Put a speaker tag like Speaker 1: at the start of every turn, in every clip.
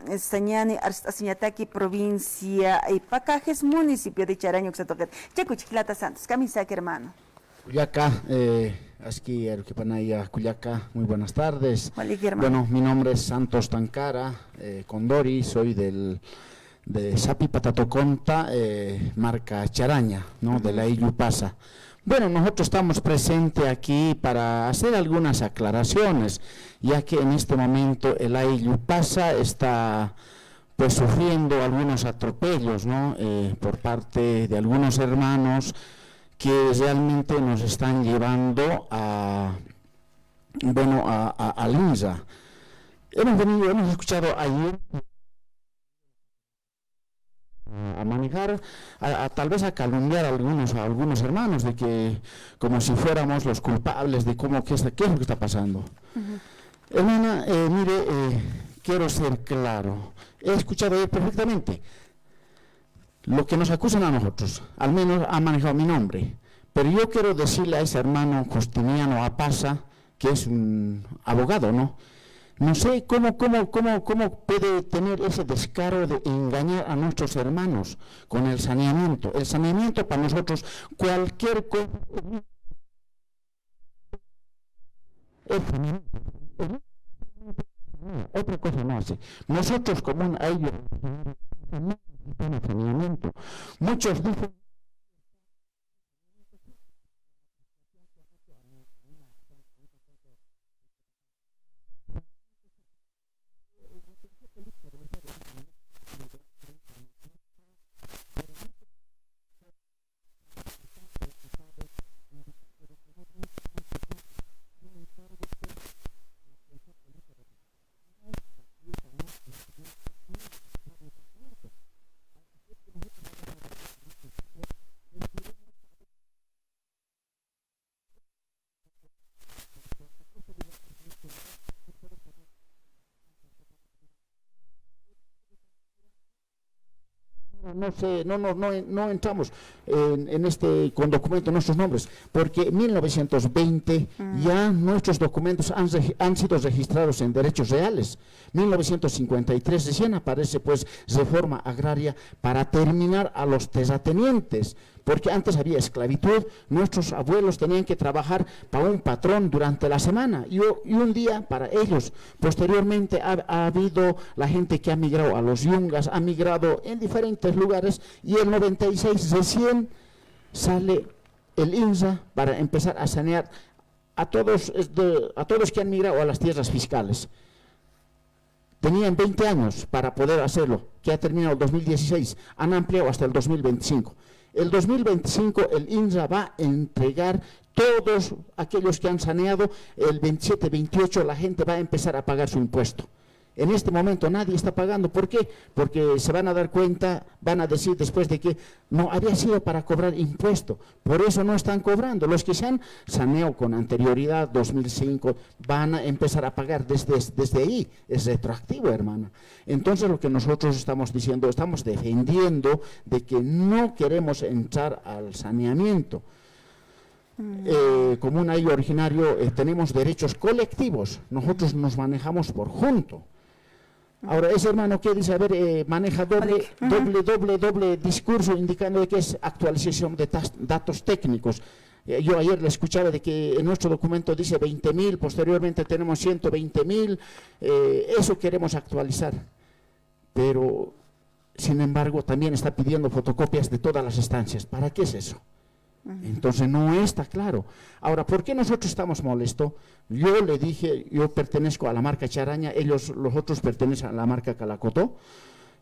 Speaker 1: Sañani, Arstañataki, provincia, y Pacajes, municipio de Charaño, Xatocat, Chacuchilata Santos, Camisac, hermano.
Speaker 2: Cuyaca, aquí Aruquipanaya, Cuyaca, muy buenas tardes.
Speaker 1: Hermano.
Speaker 2: Bueno, mi nombre es Santos Tancara, Condori, soy de Sapi Patatoconta, marca Charaña, ¿no? De la Iyupasa. Bueno, nosotros estamos presentes aquí para hacer algunas aclaraciones, ya que en este momento el Iyupasa está pues sufriendo algunos atropellos, ¿no? Por parte de algunos hermanos que realmente nos están llevando al INSA. Hemos escuchado ayer a manejar, tal vez a calumniar a algunos hermanos de que como si fuéramos los culpables de qué es lo que está pasando. Hermana, quiero ser claro, he escuchado perfectamente lo que nos acusan a nosotros, al menos ha manejado mi nombre, pero yo quiero decirle a ese hermano Justiniano Apasa, que es un abogado, ¿no? No sé cómo puede tener ese descaro de engañar a nuestros hermanos con el saneamiento. El saneamiento para nosotros, cualquier cosa. Otra cosa no hace. Nosotros como a ellos saneamiento. Muchos dicen no entramos con documentos nuestros nombres, porque en 1920 ya nuestros documentos han sido registrados en derechos reales. 1953 recién aparece pues reforma agraria para terminar a los terratenientes, porque antes había esclavitud, nuestros abuelos tenían que trabajar para un patrón durante la semana y un día para ellos. Posteriormente ha habido la gente que ha migrado a los yungas, ha migrado en diferentes lugares, y en 96 recién sale el INSA para empezar a sanear a todos que han migrado a las tierras fiscales. Tenían 20 años para poder hacerlo, que ha terminado el 2016, han ampliado hasta el 2025. El 2025 el INSA va a entregar todos aquellos que han saneado, el 27-28 la gente va a empezar a pagar su impuesto. En este momento nadie está pagando. ¿Por qué? Porque se van a dar cuenta, van a decir después de que no había sido para cobrar impuesto. Por eso no están cobrando. Los que se han saneado con anterioridad, 2005, van a empezar a pagar desde ahí. Es retroactivo, hermana. Entonces lo que nosotros estamos diciendo, estamos defendiendo de que no queremos entrar al saneamiento. Como un ayo originario tenemos derechos colectivos. Nosotros nos manejamos por junto. Ahora, ese hermano que dice, maneja doble discurso, indicando de que es actualización de datos técnicos. Yo ayer le escuchaba de que en nuestro documento dice 20.000, posteriormente tenemos 120.000, eso queremos actualizar. Pero, sin embargo, también está pidiendo fotocopias de todas las estancias. ¿Para qué es eso? Entonces no está claro. Ahora, ¿por qué nosotros estamos molestos? Yo le dije, yo pertenezco a la marca Charaña, los otros pertenecen a la marca Calacotó.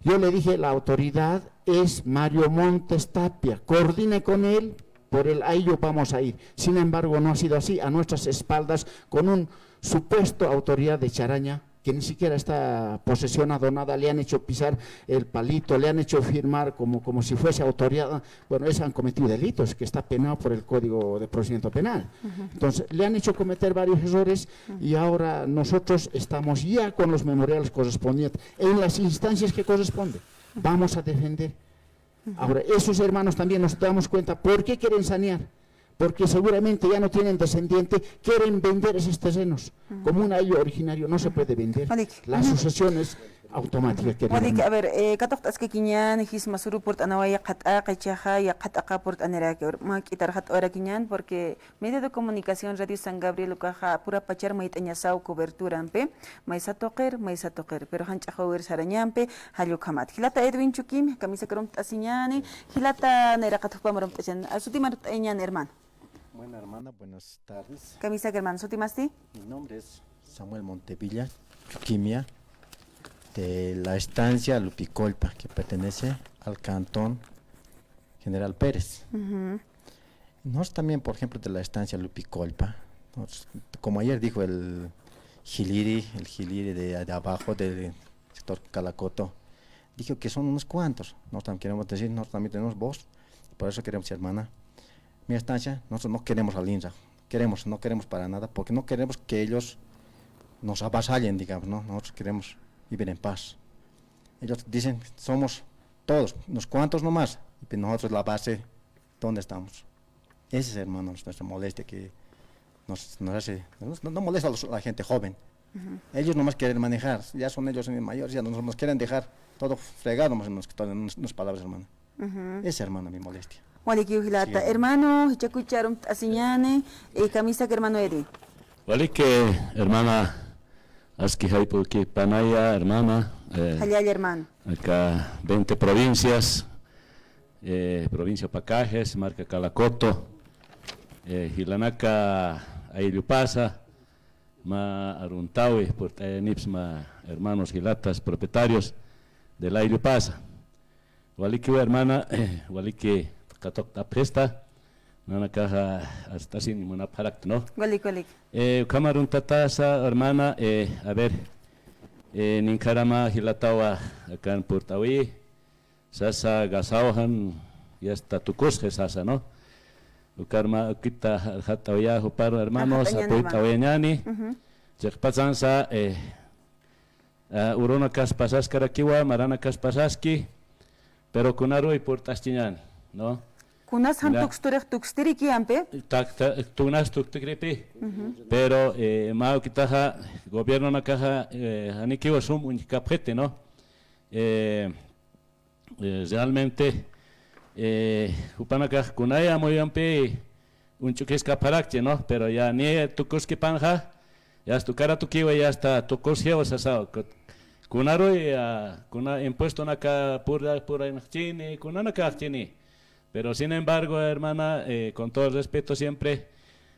Speaker 2: Yo le dije, la autoridad es Mario Montes Tapia, coordine con él, por el ahí yo vamos a ir. Sin embargo, no ha sido así, a nuestras espaldas, con un supuesto autoridad de Charaña, que ni siquiera está posesionado nada, le han hecho pisar el palito, le han hecho firmar como si fuese autoridad. Bueno, ellos han cometido delitos, que está penado por el Código de Procedimiento Penal. Entonces, le han hecho cometer varios errores y ahora nosotros estamos ya con los memoriales correspondientes, en las instancias que corresponden. Vamos a defender. Ahora, esos hermanos también nos damos cuenta, ¿por qué quieren sanear? Porque seguramente ya no tienen descendiente, quieren vender esos terrenos. Como un ayo originario no se puede vender. Las asociaciones automática, querida
Speaker 1: Wadik,
Speaker 2: hermana.
Speaker 1: a ver, katok tas que quiñan, his masuru port anawaya kata kachaja ya kata port anera que ma quitar hat hora quiñan porque medio de comunicación Radio San Gabriel caja pura pachar mait añasau cobertura ampe, maisa toker, pero hancha jover sarañampe, hallo kamat. Hilata Edwin Chukim, camisa krom tasiñani, hilata nera katuk pamarom tasan, sutimar eñan hermano.
Speaker 3: Buena hermana, buenas tardes.
Speaker 1: Camisa que hermano, sutimasti?
Speaker 3: Mi nombre es Samuel Montevilla, Chuquimia, de la estancia Lupicolpa, que pertenece al cantón General Pérez. Nosotros también, por ejemplo, de la estancia Lupicolpa, como ayer dijo el Giliri de abajo del sector Calacoto, dijo que son unos cuantos. Nosotros también queremos decir, nosotros también tenemos voz, por eso queremos, hermana, mi estancia, nosotros no queremos al INSA, no queremos para nada, porque no queremos que ellos nos avasallen, digamos, ¿no? Nosotros queremos vivir en paz. Ellos dicen, somos todos, unos cuantos nomás, y nosotros la base, ¿dónde estamos? Ese es, hermano, nuestra molestia que nos hace, no molesta a la gente joven. Ellos nomás quieren manejar, ya son ellos mayores, ya nos quieren dejar todo fregado, más en unas palabras, hermano. Ese, hermano, mi molestia.
Speaker 1: Wadik hilata,
Speaker 3: Sí,
Speaker 1: hermano, hichakucharum tasiñani, camisa que hermano Edwin.
Speaker 4: Vale que, hermana, Aski Haipuki Panaya, hermana,
Speaker 1: Halal hermano.
Speaker 4: acá 20 provincias, provincia Pacajes, marca Calacoto, Hilanaka, Ayllupasa, ma Aruntawi, Nipsma, hermanos Hilatas, propietarios de la Ayllupasa. Vale que, hermana, vale que Katok Tapesta, Nana caja hasta sin una parak, ¿no?
Speaker 1: Golik.
Speaker 4: Camarón tatasa, hermana, a ver, Ninkarama Hilatawa, acá en Portawi, Sasa Gasauhan, ya está tu cosje, Sasa, ¿no? Ukarma, Kita, Hatawaya, Juparo, hermanos, Apoitawañani, Chekpazansa, Urona Kaspasas Karakiwa, Marana Kaspasaski, pero Kunaru y Portastiñan, ¿no?
Speaker 1: Kunas han tuxtiriki ampe.
Speaker 4: Tunas tuktikripi, pero mao kitaja gobierno na caja anikiwa sum unikapjete, ¿no? Realmente hupanaka kunaya muy ampe un chukisca parakche, ¿no? Pero ya ni tukuski panja, ya tu cara tukiwa ya está tukusia o sasao. Kunaro kuna impuesto naka pura chini, kunana chini. Pero sin embargo, hermana, con todo el respeto siempre,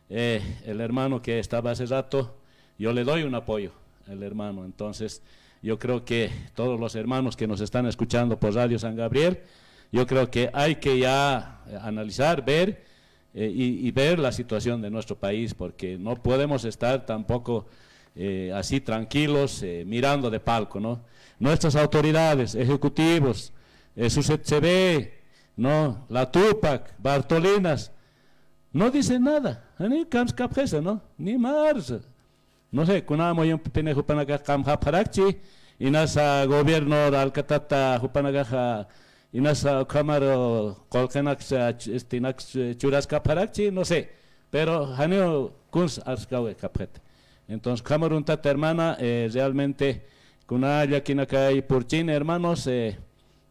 Speaker 4: el hermano que estaba hace rato, yo le doy un apoyo al hermano. Entonces, yo creo que todos los hermanos que nos están escuchando por Radio San Gabriel, yo creo que hay que ya analizar, ver y ver la situación de nuestro país, porque no podemos estar tampoco así tranquilos, mirando de palco, ¿no? Nuestras autoridades, ejecutivos, su CB, no, la Tupac, Bartolinas, no dicen nada, ni Kamskapjesa, ¿no? Ni Mars. No sé, kunamo y un penejo panaga Kamha Parakchi, y nasa gobierno Alcatata, Jupanaga, y nasa Kamaro, Kolkenax, Churasca Parakchi, no sé, pero Haneo Kuns Arskawe Kapet. Entonces, Camarón Tata, hermana, realmente, Kunaya Kinaka y Purchin, hermanos,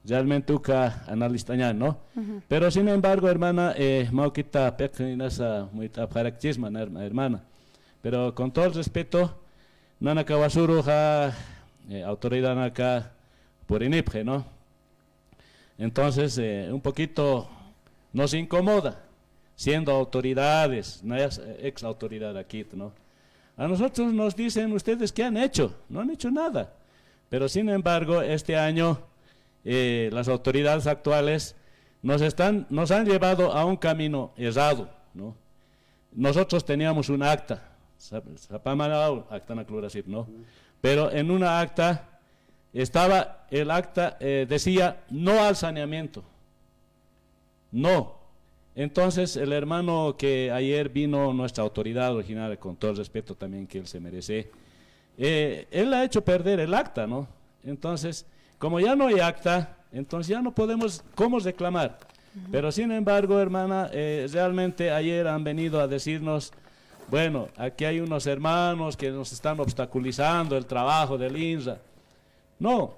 Speaker 4: realmente uka analistaña, ¿no? Pero sin embargo, hermana, mauquita pequeñasa muy aparachisma, hermana. Pero con todo el respeto, nana kawasuru autoridad acá por INIPGE, ¿no? Entonces, un poquito nos incomoda, siendo autoridades, no es ex autoridad aquí, ¿no? A nosotros nos dicen ustedes qué han hecho, no han hecho nada. Pero sin embargo, este año las autoridades actuales nos han llevado a un camino errado, ¿no? Nosotros teníamos un acta, ¿no? Pero en una acta el acta decía no al saneamiento, no. Entonces el hermano que ayer vino, nuestra autoridad original, con todo el respeto también que él se merece, él ha hecho perder el acta, ¿no? Entonces, como ya no hay acta, entonces ya no podemos, ¿cómo reclamar? Pero sin embargo, hermana, realmente ayer han venido a decirnos, bueno, aquí hay unos hermanos que nos están obstaculizando el trabajo del INSA, No,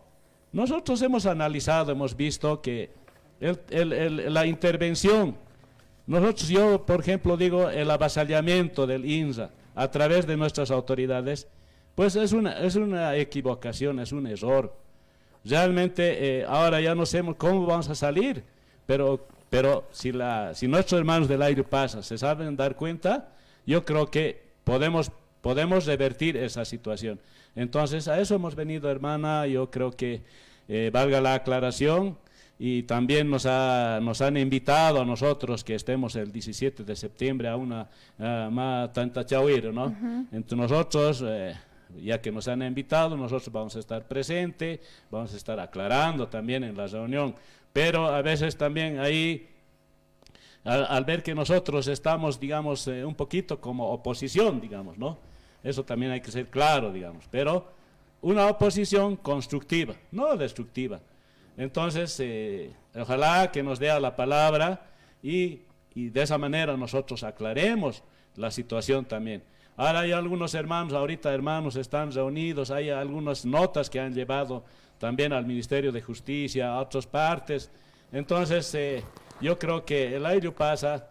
Speaker 4: nosotros hemos analizado, hemos visto que la intervención, yo por ejemplo digo el avasallamiento del INSA a través de nuestras autoridades, pues es una equivocación, es un error. Realmente ahora ya no sabemos cómo vamos a salir, pero si nuestros hermanos del aire pasa se saben dar cuenta, yo creo que podemos revertir esa situación. Entonces a eso hemos venido, hermana. Yo creo que valga la aclaración, y también nos han invitado a nosotros que estemos el 17 de septiembre a una Matantachawiro, ¿no? Entre nosotros, ya que nos han invitado, nosotros vamos a estar presentes, vamos a estar aclarando también en la reunión, pero a veces también ahí, al ver que nosotros estamos, digamos, un poquito como oposición, digamos, ¿no? Eso también hay que ser claro, digamos, pero una oposición constructiva, no destructiva. Entonces, ojalá que nos dé la palabra y de esa manera nosotros aclaremos la situación también. Ahora hay algunos hermanos, ahorita hermanos están reunidos, hay algunas notas que han llevado también al Ministerio de Justicia, a otras partes. Entonces, yo creo que el ayllu pasa,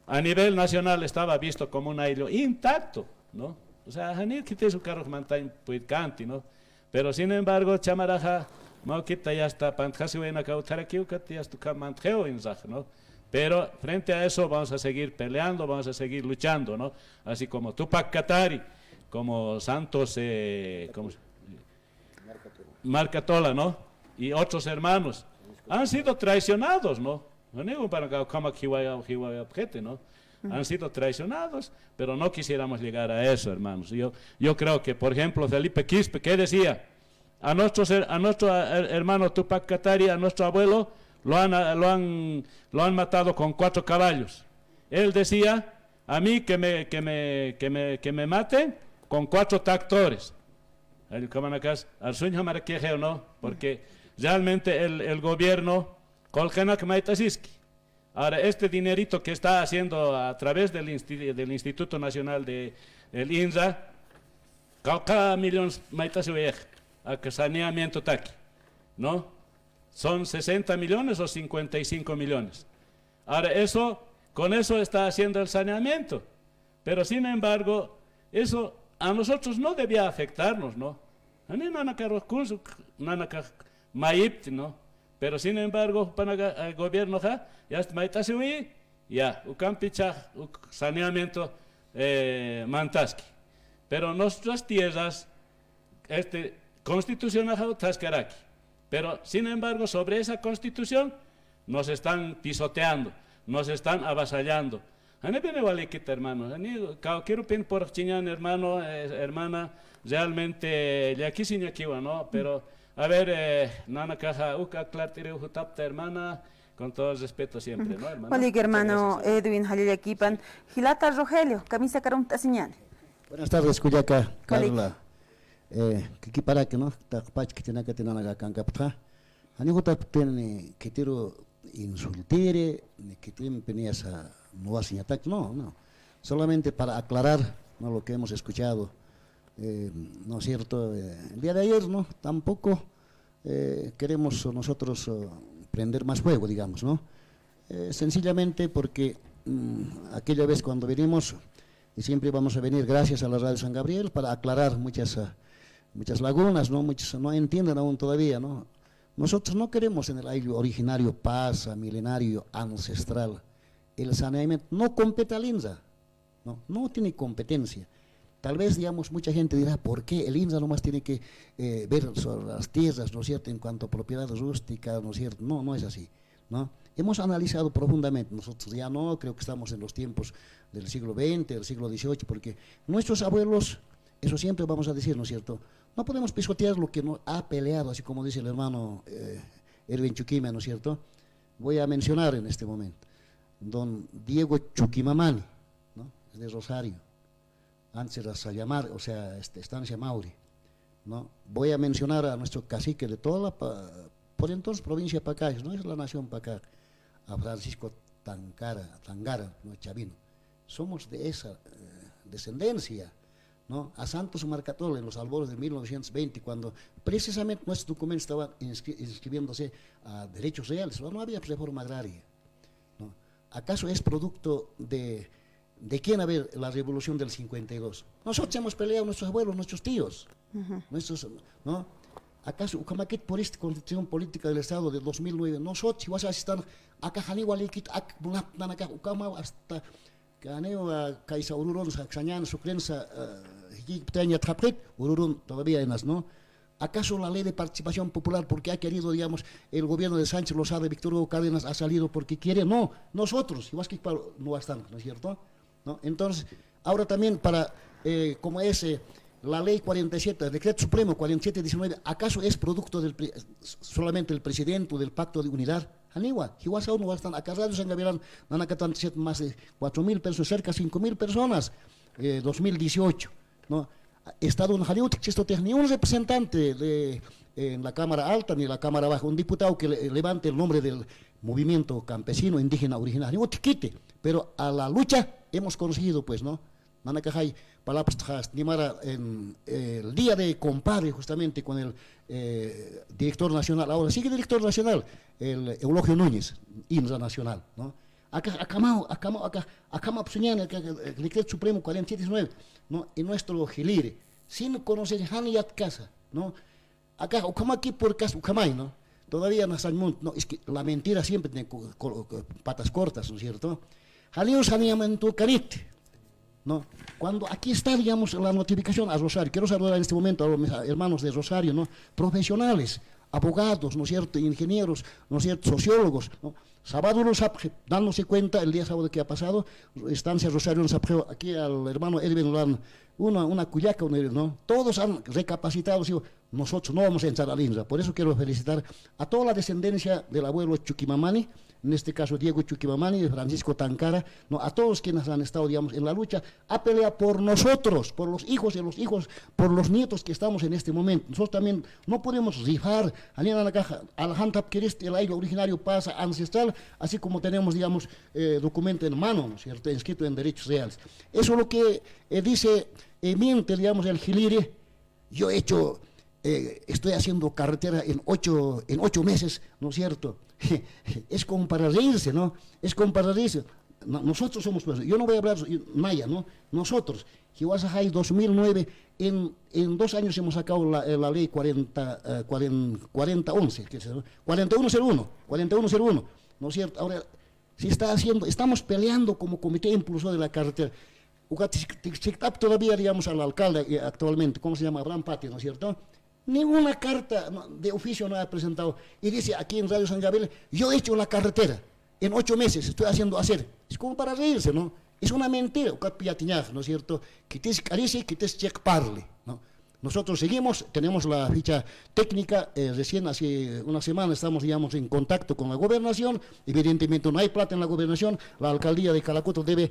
Speaker 4: a nivel nacional estaba visto como un ayllu intacto, ¿no? O sea, hanir quite su carro mantain puitcanti, ¿no? Pero sin embargo, chamaraja, Mauquita ya está, Pantjasiwena Cautarakiucat ya está Mantjeo en Zaj, ¿no? Pero frente a eso vamos a seguir peleando, vamos a seguir luchando, ¿no? Así como Tupac Katari, como Santos, Marcatola, ¿no? Y otros hermanos han sido traicionados, ¿no? ¿No? Han sido traicionados, pero no quisiéramos llegar a eso, hermanos. Yo creo que, por ejemplo, Felipe Quispe, ¿qué decía? A nuestro hermano Tupac Katari, a nuestro abuelo, lo han matado con 4 caballos. Él decía, a mí que me maten con 4 tractores. Al sueño maraquejeo, ¿no? Porque realmente el gobierno, Kolkenak Maitasiski. Ahora, este dinerito que está haciendo a través del Instituto Nacional del INSA, cada millón Maitasiwej, a saneamiento taqui, ¿no? Son 60 millones o 55 millones. Ahora, con eso está haciendo el saneamiento. Pero sin embargo, eso a nosotros no debía afectarnos, ¿no? ¿No? Pero sin embargo, para el gobierno ya ucampicha saneamiento mantaski. Pero nuestras tierras, constitución tascaraki. Pero sin embargo, sobre esa constitución nos están pisoteando, nos están avasallando. Hermano, quiero pedir por chiñán, hermano, hermana, realmente ya aquí sin aquí, ¿no? Pero a ver, nana caja, clartire utapta, hermana, con todo el respeto siempre, ¿no, hermano?
Speaker 1: Hola, hermano Edwin Halilaquipan, Gilata Rogelio, camisa carunta señal.
Speaker 5: Buenas tardes, Cuyaca, Carla. Que para que no, tapach que tiene que tener la cancapta. Anijuta tiene que tiro insultire, ni que tiene peniasa no hace ataque, no. Solamente para aclarar, ¿no?, lo que hemos escuchado. ¿No es cierto? El día de ayer, ¿no? Tampoco queremos nosotros prender más fuego, digamos, ¿no? Sencillamente porque aquella vez cuando venimos, y siempre vamos a venir gracias a la Radio San Gabriel para aclarar muchas lagunas, ¿no? Muchos no entienden aún todavía, ¿no? Nosotros no queremos en el ayllu originario, pasa, milenario, ancestral. El saneamiento no compete al INSA, no tiene competencia. Tal vez, digamos, mucha gente dirá, ¿por qué el INSA nomás tiene que ver sobre las tierras, ¿no es cierto?, en cuanto a propiedades rústicas, ¿no es cierto? No es así, ¿no? Hemos analizado profundamente, nosotros ya no, creo que estamos en los tiempos del siglo XX, del siglo XVIII, porque nuestros abuelos, eso siempre vamos a decir, ¿no es cierto?, no podemos pisotear lo que no ha peleado, así como dice el hermano Erwin Chuquima, ¿no es cierto? Voy a mencionar en este momento, don Diego Chuquimamani, ¿no?, es de Rosario. Antes era Sayamar, o sea, Estancia Mauri, ¿no? Voy a mencionar a nuestro cacique de toda por entonces provincia de Pacay, no es la nación Pacay, a Francisco Tangara, ¿no?, Chavino. Somos de esa descendencia, ¿no? A Santos Marcatol en los albores de 1920, cuando precisamente nuestros documentos estaban inscribiéndose a derechos reales, no había reforma agraria, ¿no? ¿Acaso es producto de quién haber la revolución del 52? Nosotros hemos peleado, nuestros abuelos, nuestros tíos, nuestros, ¿no? ¿Acaso Ucamaquet por esta constitución política del Estado de 2009? Nosotros, si vas a estar acá, Janiwalikit, acá, Ucama, hasta Caneo, Kaisa Ururón, Saxañán, Sucrensa, Higiptaña, Trapret, Ururón, todavía en las, ¿no? ¿Acaso la ley de participación popular, porque ha querido, digamos, el gobierno de Sánchez Lozada, Víctor Hugo Cárdenas, ha salido porque quiere? No, nosotros, igual que no están, ¿no es cierto? ¿No? Entonces, ahora también para, como es la ley 47, el decreto supremo 4719, ¿acaso es producto solamente del presidente o del pacto de unidad? Aniwa, igual no están acá, Radio San Gabriel, Nanacatán, más de 4.000 personas, cerca de 5.000 personas, 2018, ¿no? Estado en Jaliutic, ni un representante en la Cámara Alta ni en la Cámara Baja, un diputado que levante el nombre del movimiento campesino indígena originario, pero a la lucha hemos conseguido, pues, ¿no? Manacajay, palabras, en el día de compadre justamente con el director nacional, ahora sigue director nacional, el Eulogio Núñez, INRA nacional, ¿no? Acá, el decreto supremo 4719, ¿no? En nuestro Gilire, sin conocer Haniyat Casa, ¿no? Acá, aquí por casa, Ucamay, ¿no? Todavía no San no, es que la mentira siempre tiene patas cortas, ¿no es cierto? Jalios Haniyamentu Canit, ¿no? Cuando aquí está, digamos, la notificación a Rosario, quiero saludar en este momento a los hermanos de Rosario, ¿no? Profesionales, abogados, ¿no es cierto?, ingenieros, ¿no es cierto?, sociólogos, ¿no? Sábado los dándose cuenta, el día sábado que ha pasado, estancia Rosario nos aprendió aquí al hermano Edwin Lan, una cuyaca, ¿no? Todos han recapacitado, digo, nosotros no vamos a entrar al INRA. Por eso quiero felicitar a toda la descendencia del abuelo Chuquimamani, en este caso Diego Chuquimamani, de Francisco Tancara, ¿no? A todos quienes han estado, digamos, en la lucha, a pelear por nosotros, por los hijos de los hijos, por los nietos que estamos en este momento. Nosotros también no podemos rifar, al Hantap el aire originario pasa ancestral, así como tenemos, digamos, documento en mano, ¿no es cierto?, inscrito en derechos reales. Eso es lo que dice, miente, digamos, el Gilire. Yo he hecho, estoy haciendo carretera en ocho meses, ¿no es cierto? Es como para reírse, ¿no? Es como para reírse. Nosotros somos, yo no voy a hablar maya, ¿no? Nosotros, Jihuasajay 2009, en 2 años hemos sacado la ley 4101, ¿no es cierto? Ahora, se está haciendo, estamos peleando como comité impulsor de la carretera. Todavía, digamos, al alcalde actualmente, ¿cómo se llama? Abraham Pati, ¿no es cierto? Ninguna carta de oficio no ha presentado. Y dice aquí en Radio San Gabriel, yo he hecho la carretera, en 8 meses estoy haciendo hacer. Es como para reírse, ¿no? Es una mentira, ¿no es cierto? Que te carice, que te checkparle, ¿no? Nosotros seguimos, tenemos la ficha técnica, recién hace una semana estamos, digamos, en contacto con la gobernación. Evidentemente no hay plata en la gobernación, la alcaldía de Calacoto debe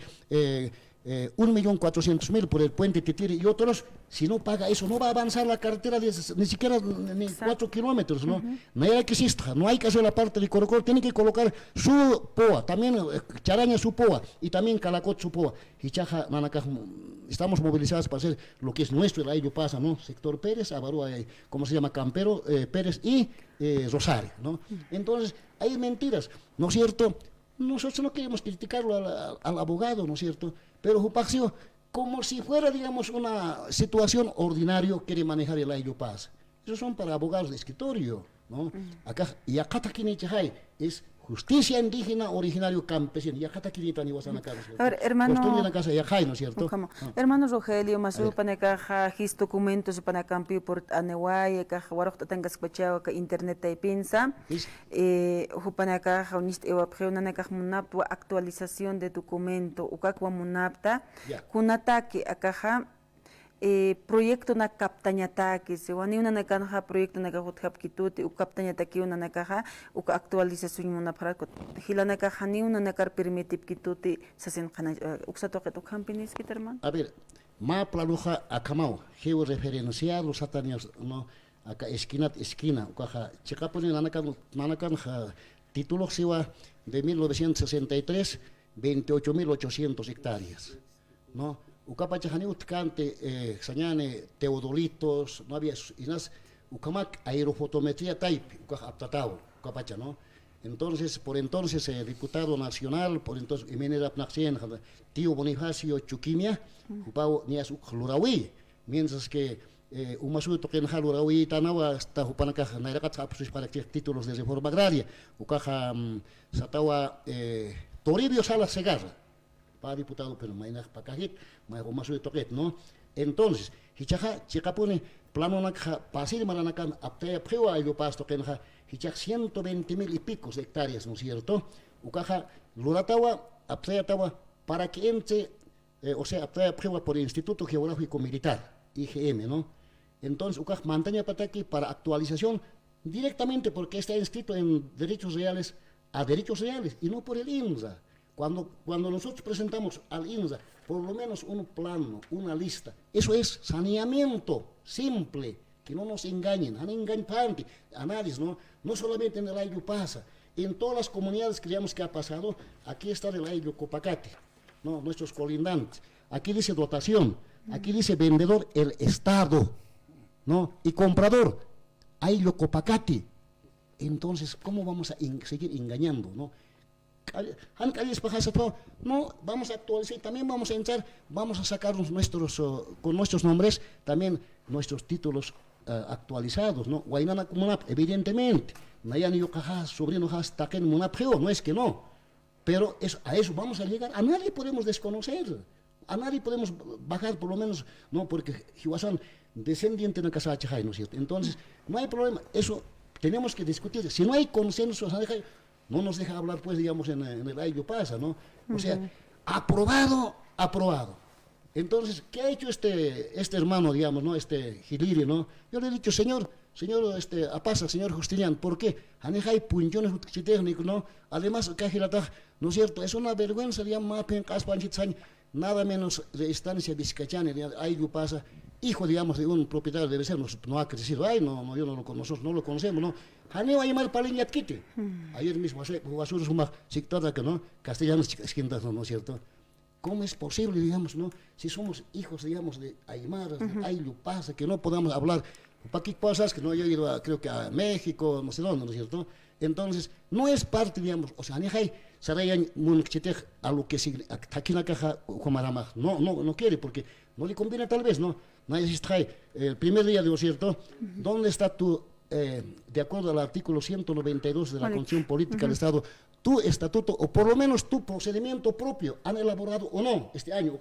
Speaker 5: 1.400.000 por el puente Titiri y otros. Si no paga eso, no va a avanzar la carretera ni siquiera ni 4 kilómetros, ¿no? No hay que exista, no hay que hacer la parte de Corocoro, tiene que colocar su POA, también Charaña su POA y también Calacot su POA. Y Chaja, estamos movilizados para hacer lo que es nuestro, el aire pasa, ¿no? Sector Pérez, Avarúa, ¿cómo se llama? Campero, Pérez y Rosario, ¿no? Entonces, hay mentiras, ¿no es cierto? Nosotros no queremos criticarlo al abogado, ¿no es cierto? Pero Jupaxio, como si fuera, digamos, una situación ordinaria, quiere manejar el aire paz. Esos son para abogados de escritorio, ¿no? Acá, y acá es justicia indígena originario campesino. Y acá
Speaker 1: a ver, hermano,
Speaker 5: ¿no es cierto?
Speaker 1: Hermano Rogelio, Masu Panacaja, his documentos Panacampi por Aneguay, Caja Warocta Tangas Pachao, Internet y Pinza, Jupanacaja, Unist Ewapjeunanacaj Munaptua, actualización de documento, Ukakwa Munapta, Kunataki, Akaja. Proyecto na kaptañataki, se wani una nakanja proyecto na kahutjap kituti, u kaptañataki una nakaja, u actualización una para hilana kaja ni una nakar permitip kituti, sasen kana, uksatoket ukampinis kiterman.
Speaker 5: A ver, ma planuja akamau, geo referenciado satanios, no, acá esquina, ukaja, checapone nanakan título siwa de 1963, 28.800 hectáreas, ¿no? Ucapachajani utkante, sañane, teodolitos, no había inas, ucamac aerofotometría type, aptatao, ucapacha, ¿no? Entonces, por entonces, diputado nacional, por entonces, Jiménez Apnaxien, tío Bonifacio Chuquimia, upao nias uchlurawi, mientras que Umasu toquen Halurawi Tanawa hasta Hupanaka Nairakat apsus para títulos de reforma agraria, Ucaja Satawa Toribio Salas Segarra, para diputado, pero Mainak Pakajit, Umasu toquet, ¿no? Entonces, Hichaja, Chicapone, plano Nakha, Pasir Maranakan, Aptea Prewa, yo pasto Kenja, Hichaj 120,000 y picos de hectáreas, ¿no es cierto? Ucaja, Luratawa, Aptea Tawa, para que entre, o sea, Aptea Prewa por el Instituto Geográfico Militar, IGM, ¿no? Entonces, UCAJ mantenía pataki para actualización directamente porque está inscrito en derechos reales a derechos reales y no por el INSA. Cuando nosotros presentamos al INSA por lo menos un plano, una lista, eso es saneamiento simple, que no nos engañen, análisis, no solamente en el Ayllu pasa, en todas las comunidades que digamos que ha pasado, aquí está el Ayllu Copacate, ¿no? Nuestros colindantes, aquí dice dotación, aquí dice vendedor el Estado, ¿no? Y comprador, Ayllu Copacate. Entonces, ¿cómo vamos a seguir engañando, no? No, vamos a actualizar, también vamos a entrar, vamos a sacarnos con nuestros nombres, también nuestros títulos actualizados, ¿no? Guainana Comunap, evidentemente, Nayani Yokajas, sobrino Has, Taken Munapgeo, no es que no, pero a eso vamos a llegar, a nadie podemos desconocer, a nadie podemos bajar por lo menos, no, porque Hiwasan, descendiente de Casachajay, ¿no es cierto? Entonces, no hay problema, eso tenemos que discutir, si no hay consenso, no nos deja hablar, pues, digamos, en el Ayllu pasa, ¿no? O sea, aprobado. Entonces, ¿qué ha hecho este hermano, digamos, ¿no? Este Giliri, ¿no? Yo le he dicho, señor Apasa, señor Justinian, ¿por qué? Hanejay punchones técnico, ¿no? Además, ¿no es cierto? Es una vergüenza, digamos, nada menos de estancia Vizcachane, Ayllu pasa, hijo, digamos, de un propietario debe ser, no ha crecido, nosotros no lo conocemos, ¿no? Haneo a llamar Paliñatkite. Ayer mismo, Guasuros Humag, Sictada, que no, castellanos esquintas, ¿no es cierto? ¿Cómo es posible, digamos, no? Si somos hijos, digamos, de Aymaras, de Ayllu pasa, que no podamos hablar, ¿para qué cosas? Que no he ido, creo que a México, no sé dónde, ¿no es cierto? Entonces, no es parte, digamos, o sea, Hanejay, Sarayan Munchitej, a lo que sigue, aquí en la caja, no quiere, porque no le conviene tal vez, ¿no? Nadie se trae. El primer día, ¿no es cierto? ¿Dónde está tu, de acuerdo al artículo 192 de la Constitución Política del Estado, tu estatuto, o por lo menos tu procedimiento propio, han elaborado o no este año,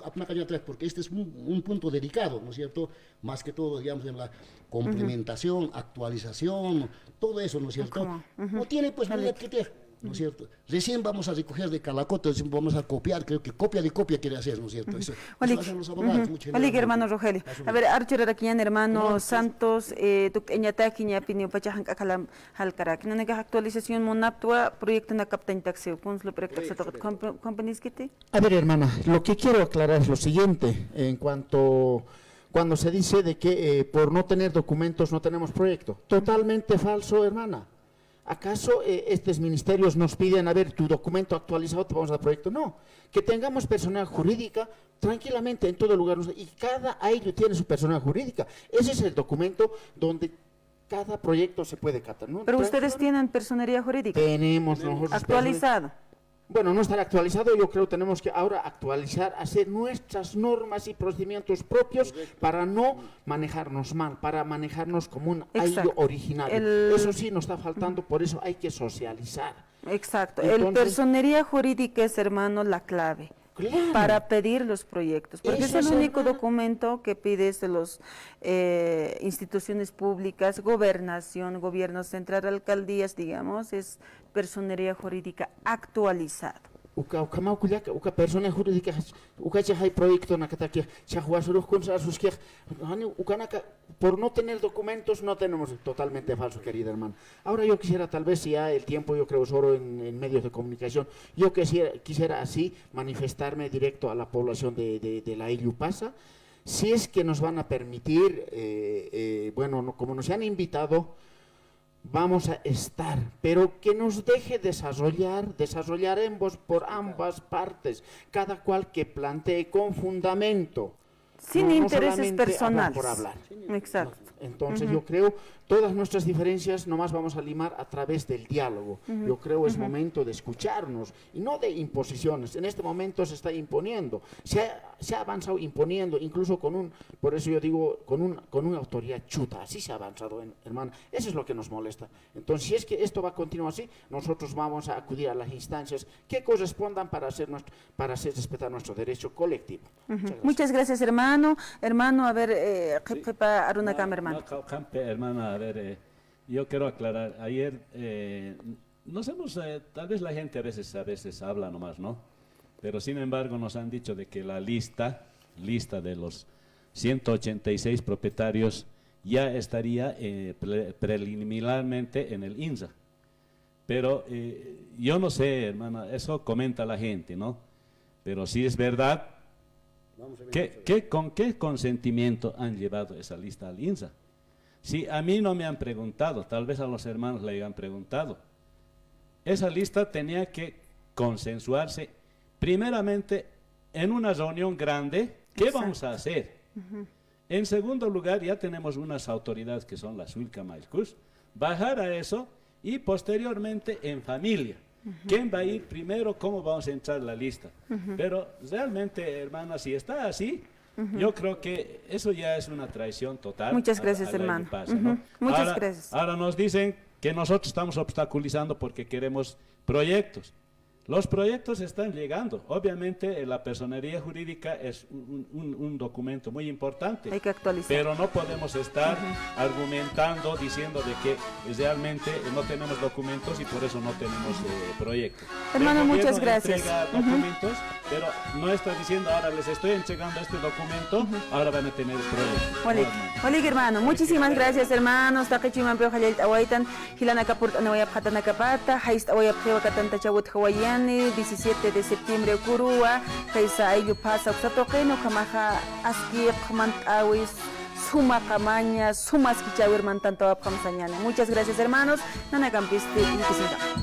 Speaker 5: porque este es un punto delicado, ¿no es cierto? Más que todo, digamos, en la complementación, actualización, todo eso, ¿no es cierto? No tiene, pues, nada que tener, ¿no es cierto? Recién vamos a recoger de Calacote, recién vamos a copiar, creo que copia de copia quiere hacer, ¿no es cierto? Eso hacen los abogados.
Speaker 1: Hermano Rogelio. A ver, Archer Araquian, hermano Santos, Eñataki, Ñapinio Pachajan, Akalam, Halkarak, no nega actualización Monaptua, proyecto na Captain Taxi, Puns lo proyecto companies que
Speaker 2: A ver, hermana, lo que quiero aclarar es lo siguiente, en cuanto cuando se dice de que por no tener documentos no tenemos proyecto. Totalmente falso, hermana. ¿Acaso estos ministerios nos piden, a ver, tu documento actualizado, te vamos a dar proyecto? No, que tengamos personalidad jurídica tranquilamente en todo lugar, y cada Ayllu tiene su personalidad jurídica. Ese es el documento donde cada proyecto se puede captar, ¿no?
Speaker 1: Pero ustedes tienen personería jurídica.
Speaker 2: Tenemos nosotros.
Speaker 1: Actualizado.
Speaker 2: Bueno, no estará actualizado, yo creo que tenemos que ahora actualizar, hacer nuestras normas y procedimientos propios para no manejarnos mal, para manejarnos como un Ayllu original. Eso sí nos está faltando, por eso hay que socializar.
Speaker 1: Exacto,
Speaker 2: Entonces,
Speaker 1: el personería jurídica es, hermano, la clave.
Speaker 2: Claro.
Speaker 1: Para pedir los proyectos, porque
Speaker 2: Eso
Speaker 1: es el
Speaker 2: es,
Speaker 1: único
Speaker 2: hermana.
Speaker 1: documento que pide de las instituciones públicas, gobernación, gobierno central, alcaldías, digamos, es personería jurídica actualizado.
Speaker 2: Uka persona jurídica hay proyecto na que por no tener documentos no tenemos, totalmente falso, querida hermana. Ahora yo quisiera, tal vez, si ya el tiempo yo creo es oro en medios de comunicación, yo quisiera así manifestarme directo a la población de la Ayllu pasa, si es que nos van a permitir, bueno, como nos han invitado, vamos a estar, pero que nos deje desarrollaremos por ambas partes, cada cual que plantee con fundamento.
Speaker 1: Sin
Speaker 2: no
Speaker 1: intereses
Speaker 2: solamente hablar
Speaker 1: personales.
Speaker 2: por hablar.
Speaker 1: Exacto.
Speaker 2: Entonces yo creo todas nuestras diferencias nomás vamos a limar a través del diálogo. Yo creo es momento de escucharnos y no de imposiciones. En este momento se está imponiendo, se ha avanzado imponiendo, incluso por eso yo digo, con una autoridad chuta, así se ha avanzado, hermana. Eso es lo que nos molesta. Entonces si es que esto va a continuar así, nosotros vamos a acudir a las instancias que correspondan para hacer respetar nuestro derecho colectivo.
Speaker 1: Muchas gracias, hermano. Hermano, a ver, Aruna Kama, hermano.
Speaker 4: Hermana, a ver, yo quiero aclarar, ayer tal vez la gente a veces habla nomás, ¿no? Pero sin embargo nos han dicho de que la lista de los 186 propietarios ya estaría preliminarmente en el INSA. Pero yo no sé, hermana, eso comenta la gente, ¿no? Pero si es verdad, ¿con qué consentimiento han llevado esa lista al INSA? Si a mí no me han preguntado, tal vez a los hermanos le hayan preguntado. Esa lista tenía que consensuarse primeramente en una reunión grande. ¿Qué vamos a hacer? En segundo lugar, ya tenemos unas autoridades que son las Wilca Mailcus, bajar a eso y posteriormente en familia. ¿Quién va a ir primero? ¿Cómo vamos a entrar en la lista? Pero realmente, hermana, si está así, yo creo que eso ya es una traición total.
Speaker 1: Muchas gracias, hermano.
Speaker 4: ¿No?
Speaker 1: Muchas gracias.
Speaker 4: Ahora nos dicen que nosotros estamos obstaculizando porque queremos proyectos. Los proyectos están llegando. Obviamente la personería jurídica es un documento muy importante.
Speaker 1: Hay que actualizar.
Speaker 4: Pero no podemos estar argumentando, diciendo de que realmente no tenemos documentos y por eso no tenemos proyectos.
Speaker 1: Hermano,
Speaker 4: El gobierno
Speaker 1: muchas gracias.
Speaker 4: entrega documentos, pero no está diciendo ahora les estoy entregando este documento, ahora van a tener proyectos.
Speaker 1: Oleg, Oleg, hermano, muchísimas gracias, hermanos. Taqichiman peo halayt awaitan, hilana kapurt anawayap hatana kapata, haist awayap hewa katanta chawut hawayani, 17 de septiembre kurua, kaisa ayu pasa usatoqeno kamaja aski qmantawis suma kamaña, sumas kichawir mantantawap kamsañana. Muchas gracias, hermanos. Nana campiste y